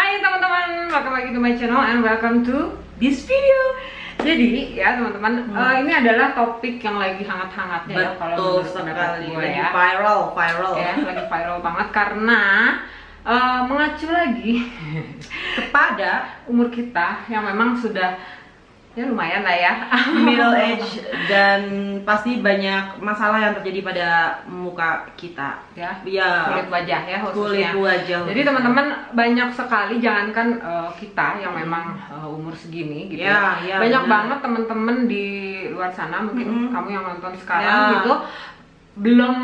Hai teman-teman, welcome lagi to my channel and welcome to this video. Jadi ya teman-teman, ini adalah topik yang lagi hangat-hangatnya ya kalau menurut pendapat gue ya. Viral Ya, lagi viral banget karena mengacu lagi kepada umur kita yang memang sudah ya lumayan lah ya, middle age, dan pasti banyak masalah yang terjadi pada muka kita ya, kulit wajah ya khususnya. Kulit wajah. Jadi teman-teman banyak sekali, jangankan kita yang memang umur segini gitu ya, banyak banget teman-teman di luar sana, mungkin kamu yang nonton sekarang gitu belum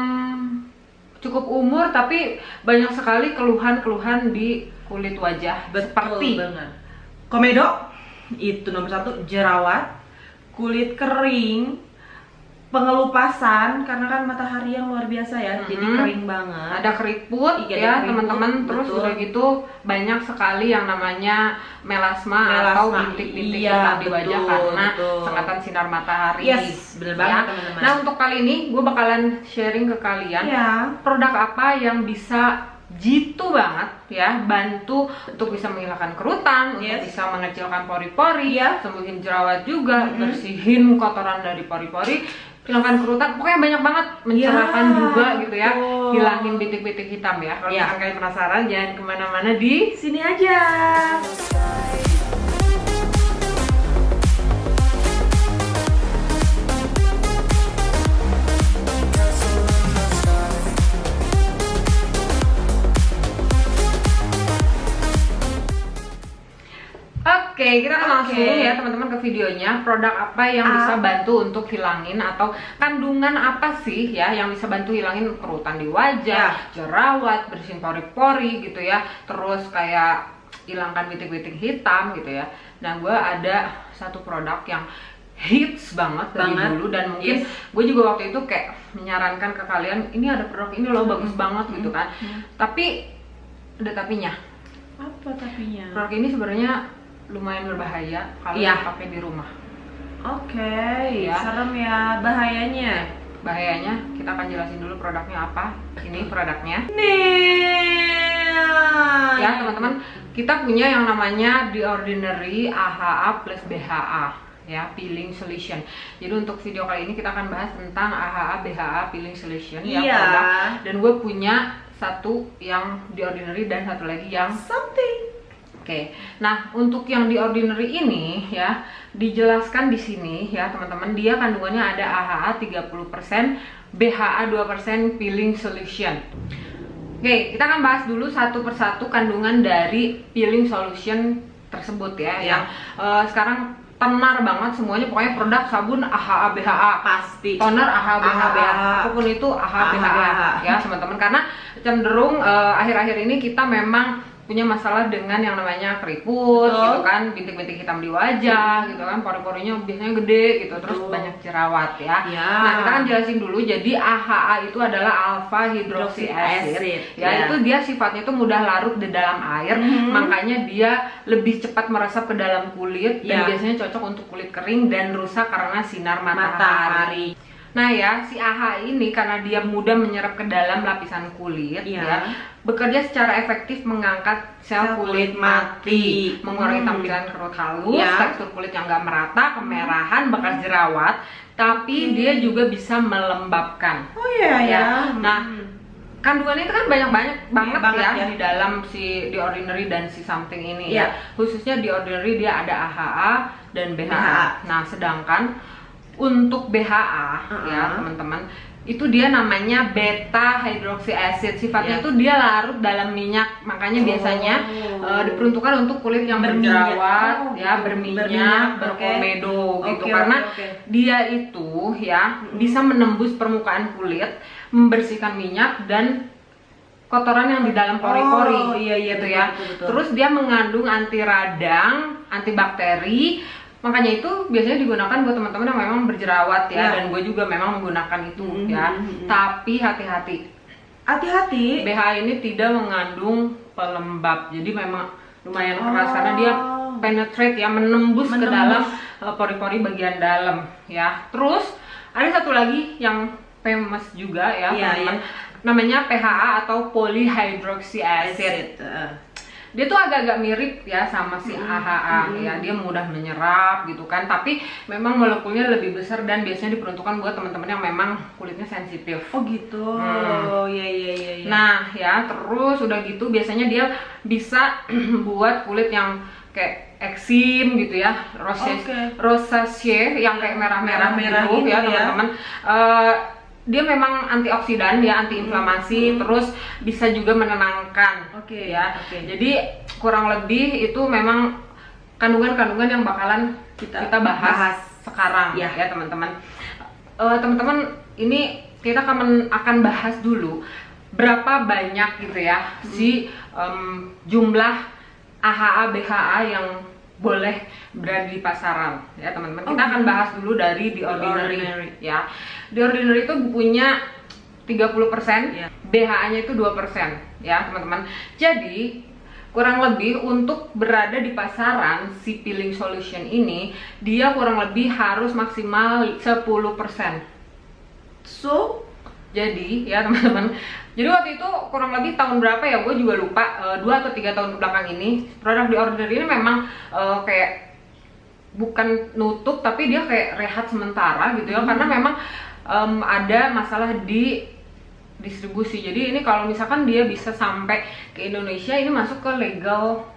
cukup umur tapi banyak sekali keluhan-keluhan di kulit wajah. Seperti komedo itu nomor 1, jerawat, kulit kering, pengelupasan karena kan matahari yang luar biasa ya, jadi kering banget. Ada keriput ya teman-teman, terus udah gitu banyak sekali yang namanya melasma atau bintik-bintik hitam di wajah karena sengatan sinar matahari. Yes, bener banget teman-teman. Nah untuk kali ini gue bakalan sharing ke kalian produk apa yang bisa jitu banget ya, bantu untuk bisa menghilangkan kerutan, untuk bisa mengecilkan pori-pori, sembuhin jerawat juga, bersihin kotoran dari pori-pori, hilangkan kerutan, pokoknya banyak banget, mencerahkan juga gitu ya, hilangin bintik-bintik hitam ya. Kalau kalian penasaran, jangan kemana-mana, di sini aja. Oke, kita akan langsung ya teman-teman ke videonya. Produk apa yang bisa bantu untuk hilangin, atau kandungan apa sih ya yang bisa bantu hilangin kerutan di wajah, jerawat, bersihin pori-pori gitu ya, terus kayak hilangkan bintik-bintik hitam gitu ya. Nah, gue ada satu produk yang hits banget dari dulu, dan mungkin gue juga waktu itu kayak menyarankan ke kalian, ini ada produk ini loh, bagus banget gitu kan. Tapi ada tapinya. Apa tapinya? Produk ini sebenarnya lumayan berbahaya kalau dipakai di rumah. Serem ya bahayanya. Bahayanya kita akan jelasin dulu produknya apa. Ini produknya. Ya teman-teman, kita punya yang namanya The Ordinary AHA plus BHA ya, peeling solution. Jadi untuk video kali ini kita akan bahas tentang AHA BHA peeling solution ya produk. Dan gue punya satu yang The Ordinary dan satu lagi yang something. Nah untuk yang di Ordinary ini ya dijelaskan di sini ya teman-teman, dia kandungannya ada AHA 30%, BHA 2% peeling solution. Kita akan bahas dulu satu persatu kandungan dari peeling solution tersebut ya, yang sekarang tenar banget semuanya, pokoknya produk sabun AHA BHA pasti, toner AHA BHA, apapun itu AHA BHA ya teman-teman, karena cenderung akhir-akhir ini kita memang punya masalah dengan yang namanya keriput gitu kan, bintik-bintik hitam di wajah gitu kan, pori-porinya biasanya gede gitu, terus banyak jerawat ya. Nah kita kan jelasin dulu, jadi AHA itu adalah alpha hydroxy acid ya, itu dia sifatnya itu mudah larut di dalam air, makanya dia lebih cepat meresap ke dalam kulit, dan biasanya cocok untuk kulit kering dan rusak karena sinar matahari. Nah ya, si AHA ini karena dia mudah menyerap ke dalam lapisan kulit ya, bekerja secara efektif mengangkat sel kulit mati, mengurangi tampilan kerut halus, tekstur kulit yang gak merata, kemerahan, bekas jerawat, tapi dia juga bisa melembabkan. Nah kandungannya itu kan banyak banget ya di dalam si The Ordinary dan si something ini ya, khususnya The Ordinary dia ada AHA dan BHA. Nah sedangkan untuk BHA ya teman-teman, itu dia namanya beta hydroxy acid, sifatnya itu dia larut dalam minyak, makanya biasanya diperuntukkan untuk kulit yang berjerawat ya, berminyak, berkomedo gitu, karena dia itu ya bisa menembus permukaan kulit, membersihkan minyak dan kotoran yang di dalam pori-pori gitu ya. Terus dia mengandung anti radang, antibakteri. Makanya itu biasanya digunakan buat teman-teman yang memang berjerawat ya, dan gue juga memang menggunakan itu ya. Tapi hati-hati, BHA ini tidak mengandung pelembab, jadi memang lumayan keras karena dia penetrate ya, menembus ke dalam pori-pori bagian dalam ya. Terus ada satu lagi yang famous juga ya teman-teman, namanya PHA atau polyhydroxy acid. dia tuh agak-agak mirip ya sama si AHA ya, dia mudah menyerap gitu kan, tapi memang molekulnya lebih besar dan biasanya diperuntukkan buat teman-teman yang memang kulitnya sensitif. Oh gitu. Iya. Nah ya, terus udah gitu biasanya dia bisa buat kulit yang kayak eksim gitu ya, rosacea yang kayak merah-merah gitu ya teman-teman. Dia memang antioksidan ya, antiinflamasi, terus bisa juga menenangkan ya. Jadi kurang lebih itu memang kandungan-kandungan yang bakalan kita bahas sekarang ya teman-teman. Teman-teman, ini kita akan bahas dulu berapa banyak gitu ya si jumlah AHA BHA yang boleh berada di pasaran ya teman-teman. Kita akan bahas dulu dari The Ordinary ya. The Ordinary itu punya 30%, BHA-nya itu 2% ya teman-teman. Jadi kurang lebih untuk berada di pasaran si peeling solution ini, dia kurang lebih harus maksimal 10%. So jadi ya teman-teman, jadi waktu itu kurang lebih tahun berapa ya, gue juga lupa, 2 atau 3 tahun kebelakang ini produk The Ordinary ini memang kayak bukan nutup tapi dia kayak rehat sementara gitu ya, karena memang ada masalah di distribusi. Jadi ini kalau misalkan dia bisa sampai ke Indonesia, ini masuk ke illegal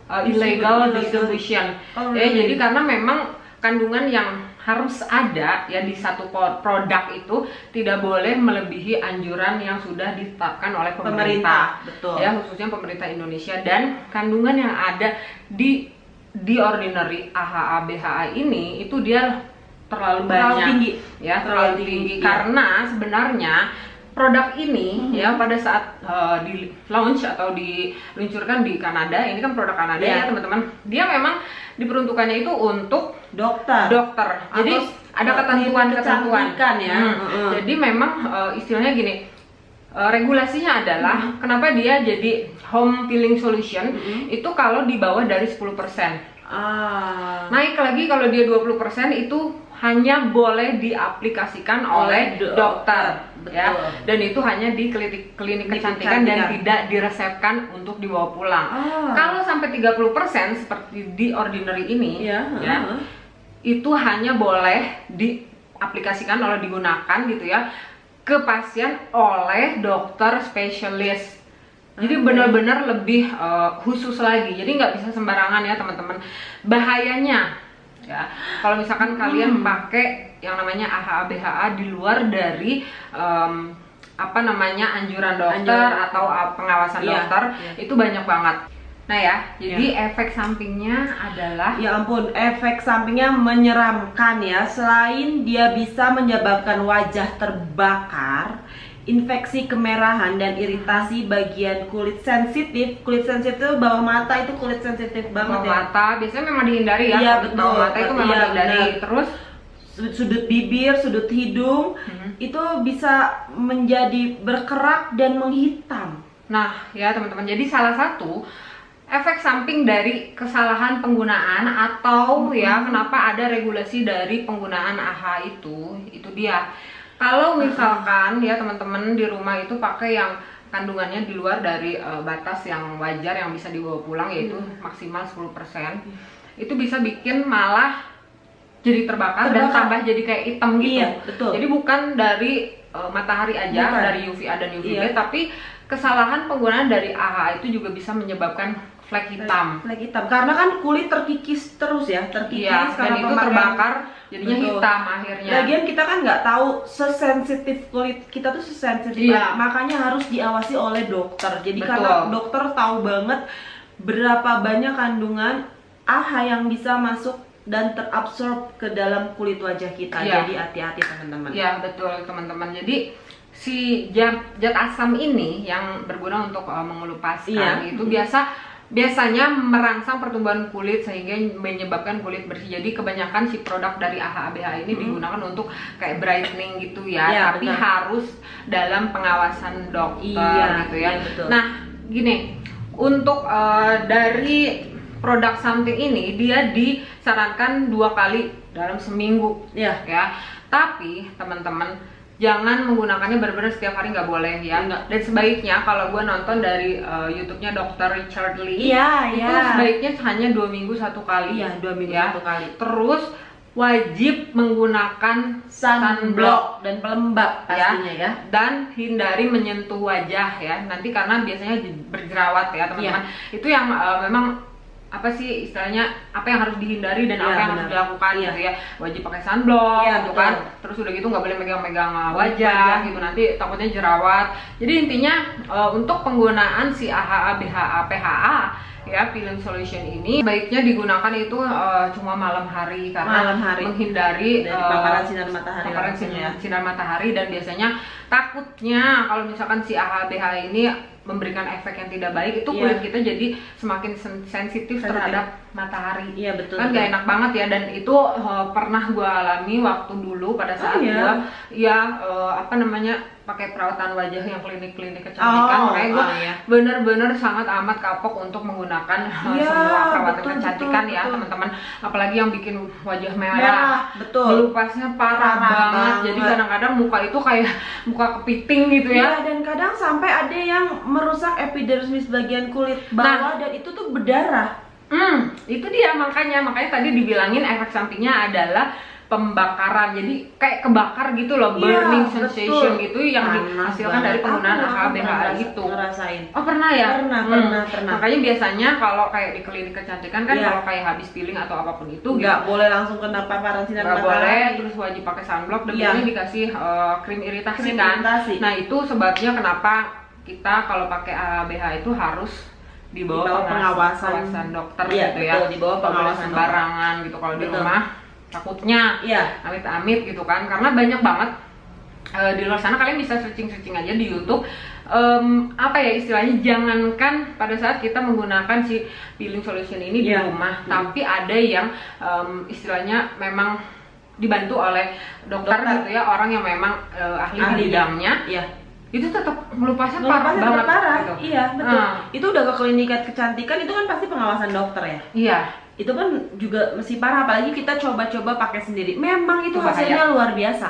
distribution ya. Jadi karena memang kandungan yang harus ada ya di satu produk itu tidak boleh melebihi anjuran yang sudah ditetapkan oleh pemerintah. Betul. Ya, khususnya pemerintah Indonesia. Dan kandungan yang ada di Ordinary AHA BHA ini itu dia terlalu banyak, tinggi ya, terlalu tinggi. Karena sebenarnya produk ini ya pada saat di launch atau diluncurkan di Kanada, ini kan produk Kanada ya teman-teman, dia memang diperuntukannya itu untuk dokter. Jadi ada ketentuan ya. Jadi memang istilahnya gini, regulasinya adalah kenapa dia jadi home peeling solution itu kalau di bawah dari 10%. Naik lagi kalau dia 20% itu hanya boleh diaplikasikan oleh dokter ya, dan itu hanya di klinik kecantikan dan tidak diresepkan untuk dibawa pulang. Kalau sampai 30% seperti di Ordinary ini itu hanya boleh diaplikasikan atau digunakan gitu ya ke pasien oleh dokter spesialis. Jadi benar-benar lebih khusus lagi, jadi nggak bisa sembarangan ya teman-teman. Bahayanya ya kalau misalkan kalian pakai yang namanya AHA BHA di luar dari anjuran dokter atau pengawasan dokter, itu banyak banget. Nah ya, jadi efek sampingnya adalah, ya ampun, efek sampingnya menyeramkan ya. Selain dia bisa menyebabkan wajah terbakar, infeksi kemerahan dan iritasi bagian kulit sensitif. Kulit sensitif bawah mata itu kulit sensitif banget bawah mata biasanya memang dihindari ya. Iya betul. Bawah mata itu memang dihindari. Terus sudut bibir, sudut hidung itu bisa menjadi berkerak dan menghitam. Nah ya teman-teman, jadi salah satu efek samping dari kesalahan penggunaan atau ya kenapa ada regulasi dari penggunaan AHA itu dia. Kalau misalkan ya teman-teman di rumah itu pakai yang kandungannya di luar dari batas yang wajar yang bisa dibawa pulang, yaitu maksimal 10%, itu bisa bikin malah jadi terbakar dan tambah jadi kayak hitam gitu. Iya, betul. Jadi bukan dari matahari aja, dari UVA dan UVB, tapi kesalahan penggunaan dari AHA itu juga bisa menyebabkan flek hitam. Flek hitam karena kan kulit terkikis terus ya, terkikis dan itu terbakar jadinya hitam akhirnya. Lagian kita kan nggak tahu sesensitif kulit kita tuh sesensitif, makanya harus diawasi oleh dokter. Jadi karena dokter tahu banget berapa banyak kandungan AHA yang bisa masuk dan terabsorb ke dalam kulit wajah kita. Jadi hati-hati teman-teman. Iya betul teman-teman. Jadi si zat asam ini yang berguna untuk mengelupaskan itu biasanya merangsang pertumbuhan kulit sehingga menyebabkan kulit bersih. Jadi kebanyakan si produk dari AHA BHA ini digunakan untuk kayak brightening gitu ya, tapi harus dalam pengawasan dokter gitu ya. Nah gini, untuk dari produk something ini dia disarankan 2 kali dalam seminggu ya. Tapi teman-teman jangan menggunakannya benar-benar setiap hari, nggak boleh ya. Dan sebaiknya kalau gue nonton dari YouTube-nya Dr. Richard Lee, itu sebaiknya hanya 2 minggu 1 kali. Iya, 2 minggu 1 kali. Terus wajib menggunakan sunblock dan pelembab pastinya ya. Dan hindari menyentuh wajah ya. Nanti karena biasanya berjerawat ya teman-teman. Itu yang memang apa sih istilahnya, apa yang harus dihindari dan apa yang harus dilakukan gitu ya. Wajib pakai sunblock gitu kan. Terus udah gitu nggak boleh megang-megang wajah gitu, nanti takutnya jerawat. Jadi intinya untuk penggunaan si AHA BHA PHA ya, peeling solution ini baiknya digunakan itu cuma malam hari karena menghindari paparan sinar matahari, dan biasanya takutnya kalau misalkan si AHA BHA ini memberikan efek yang tidak baik, itu kulit kita jadi semakin sensitif terhadap matahari. Iya betul. Kan gak enak banget ya, dan itu pernah gue alami waktu dulu pada saat gue pakai perawatan wajah yang klinik-klinik kecantikan. Makanya gue bener-bener sangat amat kapok untuk menggunakan semua perawatan kecantikan ya teman-teman. Apalagi yang bikin wajah merah. Melupasnya parah banget. Jadi kadang-kadang muka itu kayak muka kepiting gitu ya. Dan kadang sampai ada yang merusak epidermis bagian kulit bawah dan itu tuh berdarah. Itu dia makanya tadi dibilangin efek sampingnya adalah pembakaran, jadi kayak kebakar gitu loh, burning sensation gitu yang dihasilkan dari penggunaan AHA BHA gitu. Ngerasain. Oh pernah ya? Pernah. Makanya biasanya kalau kayak di klinik kecantikan kan kalau kayak habis peeling atau apapun itu nggak boleh langsung kena paparan sinar matahari. Nggak boleh, terus wajib pakai sunblock dan biasanya dikasih krim iritasi kan. Nah itu sebabnya kenapa kita kalau pakai AHA BHA itu harus di bawah pengawasan dokter gitu ya. Di bawah pengawasan sembarangan gitu kalau di rumah. Takutnya amit-amit gitu kan, karena banyak banget di luar sana. Kalian bisa searching aja di YouTube apa ya istilahnya, jangankan pada saat kita menggunakan si peeling solution ini di rumah, tapi ada yang istilahnya memang dibantu oleh dokter gitu ya, orang yang memang ahli di bidangnya. Itu tetap melupasnya parah banget gitu. Iya betul. Itu udah ke klinik kecantikan, itu kan pasti pengawasan dokter ya. Iya. Itu kan juga mesti parah, apalagi kita coba-coba pakai sendiri. Memang itu hasilnya luar biasa.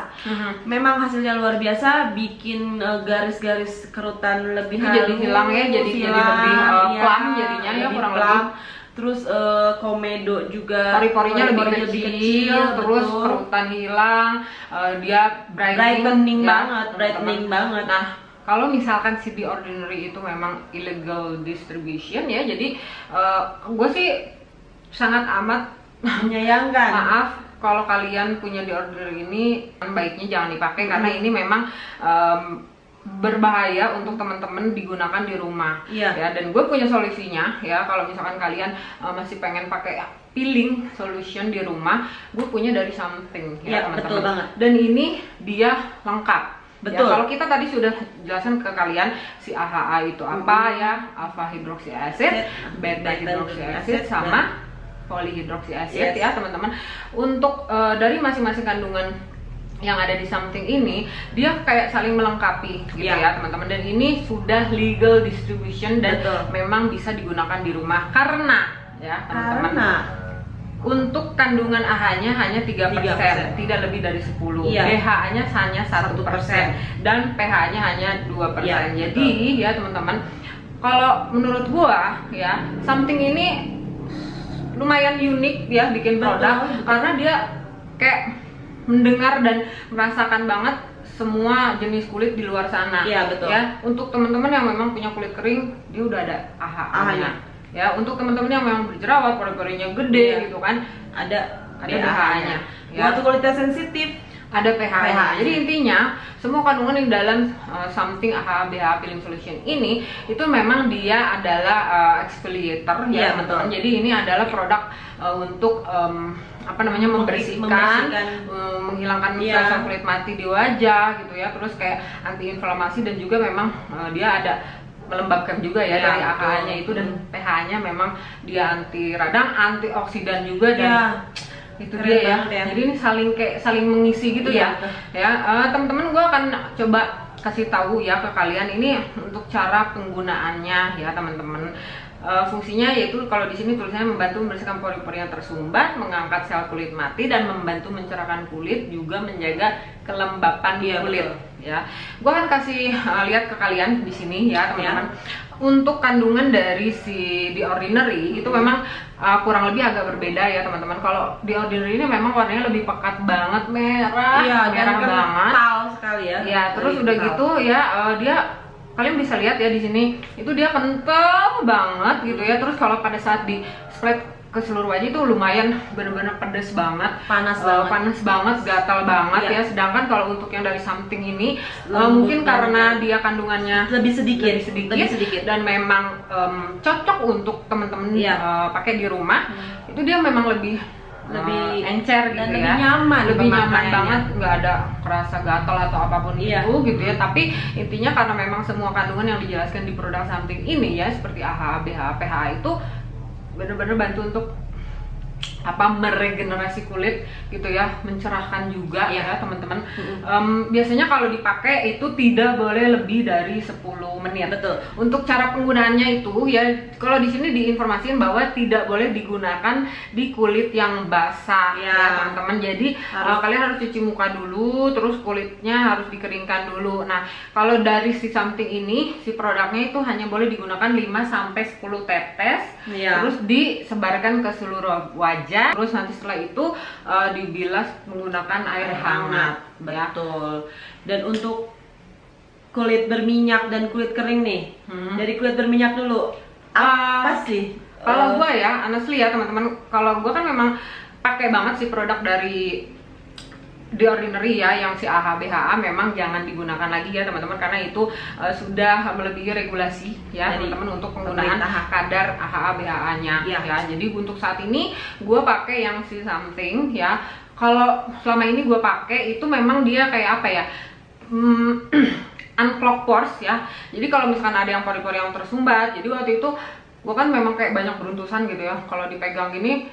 Memang hasilnya luar biasa, bikin garis-garis kerutan lebih halus, jadi hilang ya, jadi lebih plump jadinya ya, kurang lebih. Terus komedo juga pori-porinya lebih kecil, terus kerutan hilang, dia brightening banget. Nah, kalau misalkan si The Ordinary itu memang illegal distribution ya, jadi gue sih sangat amat menyayangkan. Maaf kalau kalian punya The Ordinary ini, baiknya jangan dipakai karena ini memang berbahaya untuk teman-teman digunakan di rumah ya. Dan gue punya solusinya ya, kalau misalkan kalian masih pengen pakai peeling solution di rumah, gue punya dari Something ya teman-teman. Dan ini dia lengkap. Ya, kalau kita tadi sudah jelaskan ke kalian si AHA itu apa ya, alpha hydroxy acid, beta hydroxy acid, sama polyhydroxy acid ya teman-teman. Untuk dari masing-masing kandungan yang ada di Something ini, dia kayak saling melengkapi gitu ya teman-teman. Dan ini sudah legal distribution dan memang bisa digunakan di rumah karena ya teman-teman, untuk kandungan AHA-nya hanya 3%, tidak lebih dari 10. BHA-nya hanya 1% dan pH-nya hanya 2%. Jadi ya teman-teman, kalau menurut gua ya Something ini lumayan unik ya bikin produk, karena dia kayak mendengar dan merasakan banget semua jenis kulit di luar sana. Ya, untuk teman-teman yang memang punya kulit kering, dia udah ada AHA-nya. Ya, untuk teman-teman yang memang berjerawat, pori-porinya gede gitu kan, ada BHA-nya. Ya. Waktu kulitnya sensitif, ada pH-nya. Jadi intinya semua kandungan yang dalam Something AHA BHA peeling solution ini itu memang dia adalah exfoliator ya teman-teman. Jadi ini adalah produk untuk membersihkan, menghilangkan sel kulit mati di wajah gitu ya. Terus kayak anti inflamasi dan juga memang dia ada melembabkan juga ya dari AHA-nya itu, dan pH-nya memang dia anti radang, antioksidan juga dan itu dia ya. Jadi ini saling mengisi gitu ya. Teman-teman, gue akan coba kasih tahu ya ke kalian ini untuk cara penggunaannya ya teman-teman. Fungsinya yaitu kalau di sini tulisannya membantu membersihkan pori-pori yang tersumbat, mengangkat sel kulit mati, dan membantu mencerahkan kulit, juga menjaga kelembapan kulit. Ya, gua akan kasih lihat ke kalian di sini ya teman-teman. Untuk kandungan dari si The Ordinary itu memang kurang lebih agak berbeda ya teman-teman. Kalau The Ordinary ini memang warnanya lebih pekat banget, merah, merah banget, kental sekali ya. Ya, terus udah gitu ya dia, kalian bisa lihat ya di sini itu dia kental banget gitu ya. Terus kalau pada saat di spread ke seluruh wajah itu lumayan bener-bener pedes banget, panas banget, gatal banget ya. Sedangkan kalau untuk yang dari Something ini mungkin karena dia kandungannya lebih sedikit dan memang cocok untuk temen-temen pakai di rumah. Itu dia memang lebih encer gitu, dan ya, lebih nyaman banget, nggak ada kerasa gatal atau apapun itu gitu ya. Tapi intinya karena memang semua kandungan yang dijelaskan di produk Something ini ya, seperti AHA, BHA, PHA itu bener-bener bantu untuk meregenerasi kulit gitu ya, mencerahkan juga ya teman-teman. Biasanya kalau dipakai itu tidak boleh lebih dari 10 menit. Betul. Untuk cara penggunaannya itu ya, kalau di sini diinformasikan bahwa tidak boleh digunakan di kulit yang basah ya teman-teman. Jadi kalian harus cuci muka dulu, terus kulitnya harus dikeringkan dulu. Nah, kalau dari si Something ini, si produknya itu hanya boleh digunakan 5-10 tetes, terus disebarkan ke seluruh wajah. Terus nanti setelah itu dibilas menggunakan air hangat. Betul. Dan untuk kulit berminyak dan kulit kering nih, dari kulit berminyak dulu, apa sih? Kalau gue ya, honestly ya teman-teman, kalau gue kan memang pakai banget sih produk dari The Ordinary ya, yang si AHA BHA memang jangan digunakan lagi ya teman-teman, karena itu sudah melebihi regulasi ya teman-teman untuk penggunaan kadar AHA BHA-nya ya. Jadi untuk saat ini gue pakai yang si Something ya. Kalau selama ini gue pakai itu memang dia kayak apa ya, unclog pores ya. Jadi kalau misalkan ada yang pori-pori yang tersumbat, jadi waktu itu gue kan memang kayak banyak beruntusan gitu ya, kalau dipegang gini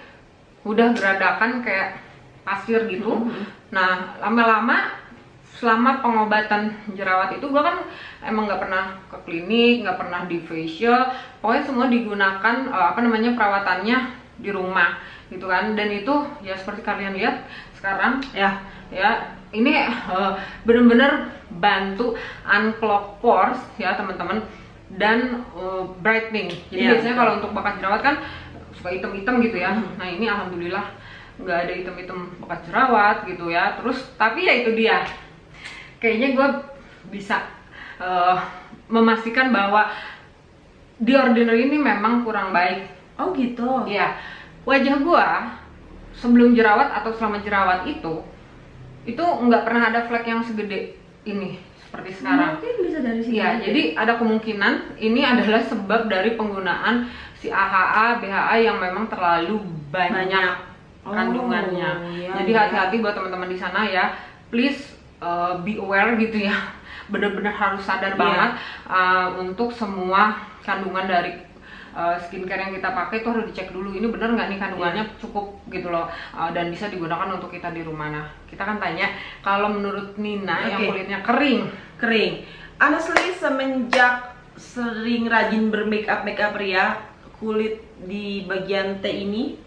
udah geradakan kayak pasir gitu. Nah, lama-lama selama pengobatan jerawat itu gue kan emang nggak pernah ke klinik, nggak pernah di facial, pokoknya semua digunakan perawatannya di rumah gitu kan. Dan itu ya seperti kalian lihat sekarang ya ini bener-bener bantu unclog pores ya teman-teman, dan brightening. Jadi biasanya kalau untuk bekas jerawat kan suka hitam-hitam gitu ya. Nah, ini alhamdulillah nggak ada hitam-hitam bekas jerawat gitu ya. Terus tapi ya itu dia, kayaknya gue bisa memastikan bahwa The Ordinary ini memang kurang baik. Oh gitu. Ya, wajah gue sebelum jerawat atau selama jerawat itu nggak pernah ada flek yang segede ini seperti sekarang. Mungkin bisa dari sini. Ya, jadi ada kemungkinan ini adalah sebab dari penggunaan si AHA BHA yang memang terlalu banyak kandungannya. Jadi hati-hati buat teman-teman di sana ya, please be aware gitu ya. Bener-bener harus sadar banget untuk semua kandungan dari skincare yang kita pakai itu harus dicek dulu, ini bener nggak nih kandungannya cukup gitu loh, dan bisa digunakan untuk kita di rumah. Nah, kita kan tanya kalau menurut Nina yang kulitnya kering. Honestly, semenjak sering rajin bermakeup pria, kulit di bagian T ini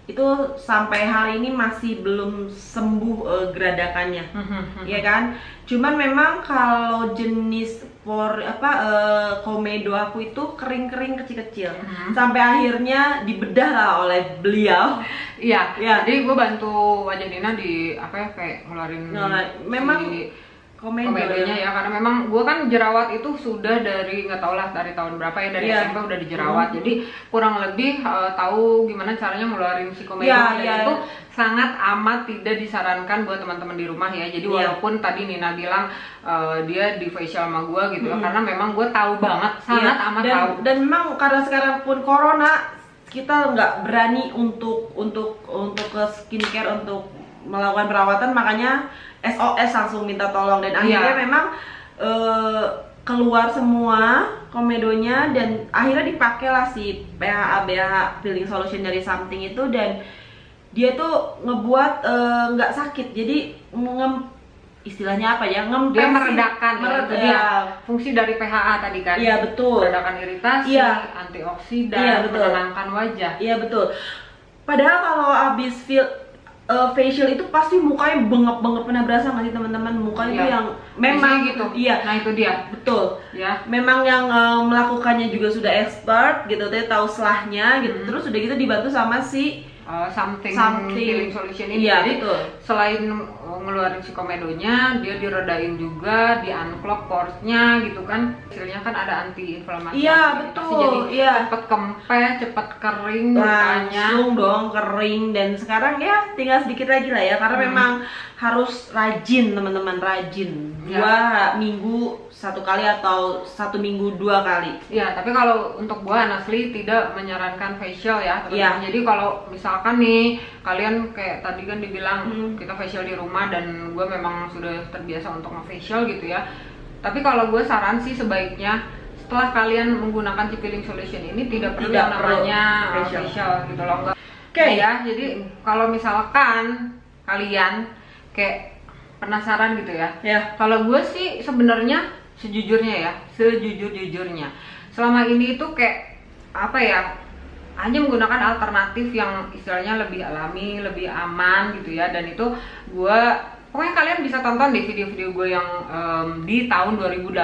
itu sampai hari ini masih belum sembuh geradakannya, ya kan? Cuman memang kalau jenis komedo aku itu kering-kering kecil-kecil, sampai akhirnya dibedah lah oleh beliau. Iya. Jadi gue bantu wajah Nina di kayak ngeluarin memang komedonya ya, karena memang gue kan jerawat itu sudah dari nggak tau lah dari tahun berapa ya, dari SMP udah dijerawat. Jadi kurang lebih tahu gimana caranya ngeluarin si komedo, dan itu sangat amat tidak disarankan buat teman-teman di rumah ya. Jadi walaupun tadi Nina bilang dia di facial sama gue gitu ya, karena memang gue tahu banget, sangat amat tahu. Dan memang karena sekarang pun corona, kita nggak berani untuk ke skincare, untuk melakukan perawatan, makanya SOS langsung minta tolong. Dan akhirnya memang keluar semua komedonya, dan akhirnya dipakailah si PHA BHA Peeling Solution dari Something itu, dan dia tuh ngebuat nggak sakit. Jadi istilahnya apa ya, ngempes, dia meredakan ya. Fungsi dari PHA tadi kan. Iya betul. Meredakan iritasi, antioksidan, menenangkan wajah. Iya betul. Padahal kalau abis facial itu pasti mukanya bengep-bengep, pernah berasa nggak sih teman-teman? Muka itu yang memang gitu. Iya. Nah itu dia. Betul. Ya. Memang yang melakukannya juga sudah expert gitu, dia tahu selahnya gitu. Terus udah gitu dibantu sama si something peeling solution ini. Iya, jadi betul. Selain ngeluarin si komedonya, dia diredain juga, di unclog pores-nya gitu kan. Hasilnya kan ada anti inflamasi. Iya betul. Jadi cepet kempes, cepet kering mukanya. Langsung dong kering. Dan sekarang ya tinggal sedikit lagi lah ya, karena memang harus rajin teman-teman, rajin. 2 minggu 1 kali atau 1 minggu 2 kali. Ya, tapi kalau untuk gua honestly tidak menyarankan facial ya teman-teman. Jadi kalau misalkan nih kalian kayak tadi kan dibilang kita facial di rumah, dan gue memang sudah terbiasa untuk nge-facial gitu ya. Tapi kalau gue saran sih sebaiknya setelah kalian menggunakan si peeling solution ini tidak perlu yang namanya facial gitu loh, enggak. Ya, jadi kalau misalkan kalian kayak penasaran gitu ya. Kalau gue sih sebenarnya sejujurnya sejujur-jujurnya selama ini itu kayak apa ya, hanya menggunakan alternatif yang istilahnya lebih alami, lebih aman gitu ya. Dan itu pokoknya kalian bisa tonton di video-video gue yang di tahun 2018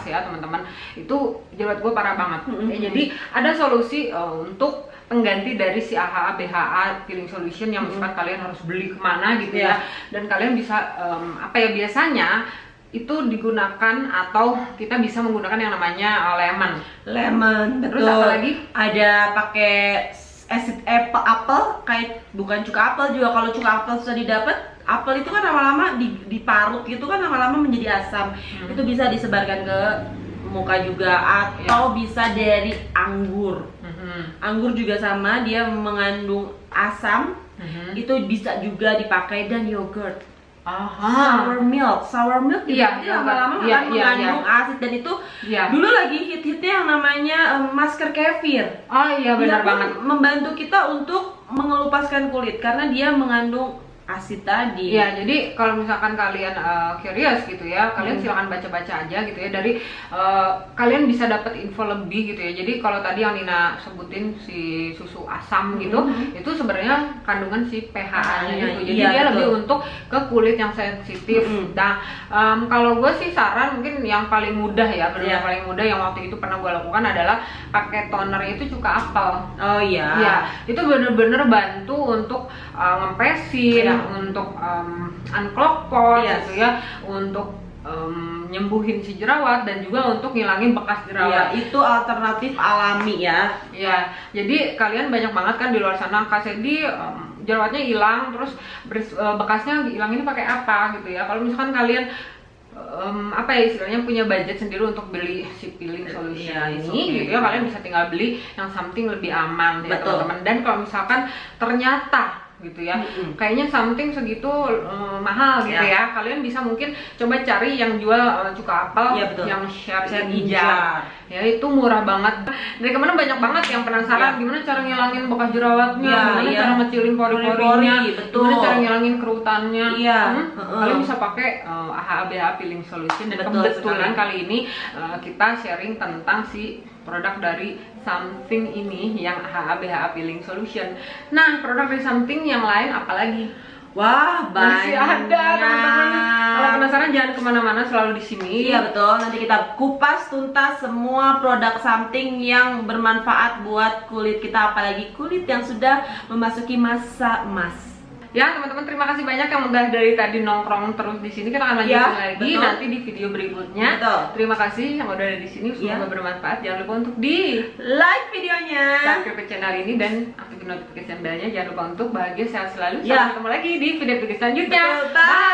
ya teman-teman. Itu jerawat gue parah banget. Jadi ada solusi untuk pengganti dari si AHA BHA peeling solution yang misalkan kalian harus beli kemana gitu ya. Dan kalian bisa biasanya itu digunakan, atau kita bisa menggunakan yang namanya lemon. Betul. Terus apa lagi? Ada pakai acid apel, kayak bukan cuka apel juga. Kalau cuka apel susah didapat, apel itu kan lama-lama diparut gitu kan, lama-lama menjadi asam. Itu bisa disebarkan ke muka juga, atau bisa dari anggur. Anggur juga sama, dia mengandung asam. Itu bisa juga dipakai, dan yogurt. Sour milk juga lama-lama akan mengandung asid, dan itu dulu lagi hit-hitnya yang namanya masker kefir. Benar banget, membantu kita untuk mengelupaskan kulit karena dia mengandung asid tadi. Jadi kalau misalkan kalian curious gitu ya, kalian silakan baca-baca aja gitu ya. Dari kalian bisa dapat info lebih gitu ya. Jadi kalau tadi yang Nina sebutin si susu asam gitu, itu sebenarnya kandungan si PHA-nya gitu. Jadi dia lebih untuk ke kulit yang sensitif. Nah, kalau gue sih saran mungkin yang paling mudah ya, paling mudah yang waktu itu pernah gue lakukan adalah pakai tonernya itu cuka apel. Itu bener-bener bantu untuk ngempesin, untuk unclog pores gitu ya, untuk nyembuhin si jerawat, dan juga untuk ngilangin bekas jerawat. Itu alternatif alami ya. Jadi kalian banyak banget kan di luar sana kasih jerawatnya hilang, terus bekasnya hilang, ini pakai apa gitu ya. Kalau misalkan kalian istilahnya punya budget sendiri untuk beli si peeling solution ini gitu ya, kalian bisa tinggal beli yang something lebih aman ya teman-teman. Dan kalau misalkan ternyata gitu ya, kayaknya something segitu mahal gitu ya, kalian bisa mungkin coba cari yang jual cuka apel yang share jar. Itu murah banget. Dari kemana banyak banget yang penasaran gimana cara ngilangin bekas jerawatnya, gimana cara ngecilin pori-porinya, gimana cara ngilangin kerutannya. Kalian bisa pakai AHA BHA peeling solution. Dan kebetulan kali ini kita sharing tentang si produk dari something ini yang AHA BHA peeling solution. Nah, produk dari something yang lain apalagi? Wah, masih ada teman-teman. Kalau penasaran jangan kemana-mana, selalu di sini. Betul. Nanti kita kupas tuntas semua produk something yang bermanfaat buat kulit kita, apalagi kulit yang sudah memasuki masa emas. Ya teman-teman, terima kasih banyak yang udah dari tadi nongkrong terus di sini. Kita akan lanjutin lagi nanti di video berikutnya. Terima kasih yang udah ada di sini, semoga bermanfaat. Jangan lupa untuk di like videonya, subscribe ke channel ini, dan aktifin notification bell-nya. Jangan lupa untuk bahagia, sehat selalu. Sampai ketemu lagi di video selanjutnya. Bye.